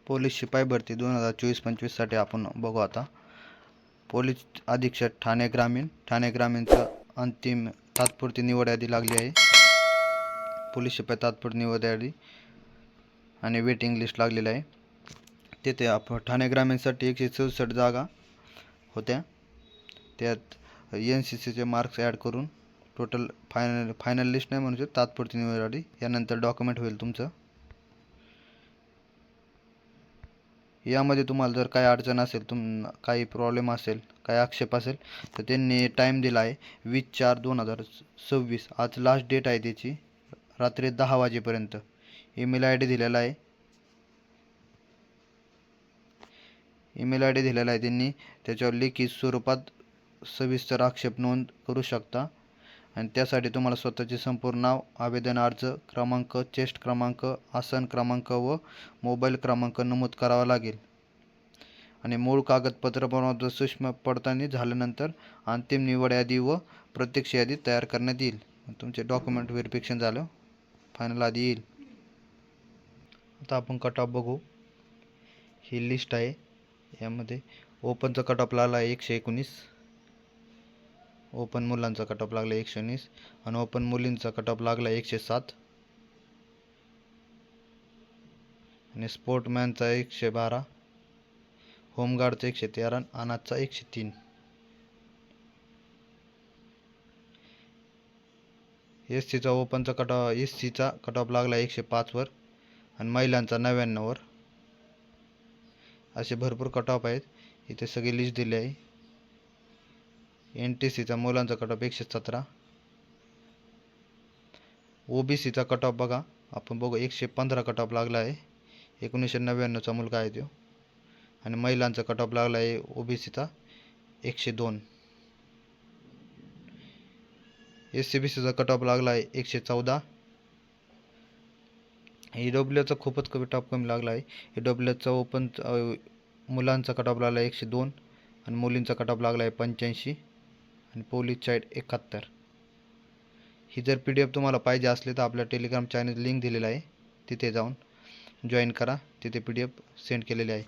Police शिपाई भरती 2024-25साठी आपण बघू आता। पोलीस अधीक्षक ठाणे ग्रामीणचं अंतिम तात्पुरती निवड यादी लागली आहे। पोलीस शिपाई तात्पुरती निवड यादी आणि वेटिंग लिस्ट लागलेली आहे। तिथे आपण ठाणे ग्रामीणसाठी 164 जागा होत्या। त्यात NCCचे मार्क्स ॲड करून टोटल फायनल लिस्ट नाही म्हणजे तात्पुरती निवड यादी, यानंतर डॉक्युमेंट होईल तुमचं। यामध्ये तुम्हाला जर काही अडचण असेल, काही प्रॉब्लेम असेल, काही आक्षेप असेल तर त्यांनी टाईम दिला आहे 20/4/2026। आज लास्ट डेट आहे त्याची, रात्री 10 वाजेपर्यंत। ईमेल आय डी दिलेला आहे, त्यांनी त्याच्यावर लिखित स्वरूपात सविस्तर आक्षेप नोंद करू शकता। आणि त्यासाठी तुम्हाला स्वतःचे संपूर्ण नाव, आवेदन अर्ज क्रमांक, चेस्ट क्रमांक, आसन क्रमांक व मोबाईल क्रमांक नमूद करावा लागेल। आणि मूळ कागदपत्र प्रमाणपत्र सूक्ष्म पडताळणी झाल्यानंतर अंतिम निवड यादी व प्रत्यक्ष यादी तयार करण्यात येईल। तुमचे डॉक्युमेंट व्हेरिफिकेशन झालं, फायनल यादी येईल। आता आपण कट ऑफ बघू। ही लिस्ट आहे, यामध्ये ओपनचा कट ऑफ लागला आहे 119, ओपन मुलांचा कट ऑफ लागला 119 आणि ओपन मुलींचा कट ऑफ लागला 107 आणि स्पोर्टमॅनचा 112, होमगार्डचा 113, अनाथचा 103। SCचा ओपनचा कट ऑफ लागला 105 वर आणि महिलांचा 99 वर। असे भरपूर कट ऑफ आहेत, इथे सगळी लिस्ट दिली आहे। NTCचा मुलांचा कट ऑफ 117, OBCचा कट ऑफ बघा, आपण बघू 115 कट ऑफ लागला आहे, 1999चा मुलगा आहे तो। आणि महिलांचा कट ऑफ लागला आहे OBCचा 102। SCBCचा कट ऑफ लागला आहे 114। EWLचा खूपच कट ऑफ कमी लागला आहे। EWLचा ओपन मुलांचा कट ऑफ लागला आहे 102 आणि मुलींचा कट ऑफ लागला आहे 85 आणि पोलीसचा 71। ही जर PDF तुम्हाला पाहिजे असली तर आपल्या टेलिग्राम चॅनल लिंक दिलेला आहे, तिथे जाऊन जॉईन करा, तिथे PDF सेंड केलेले आहे।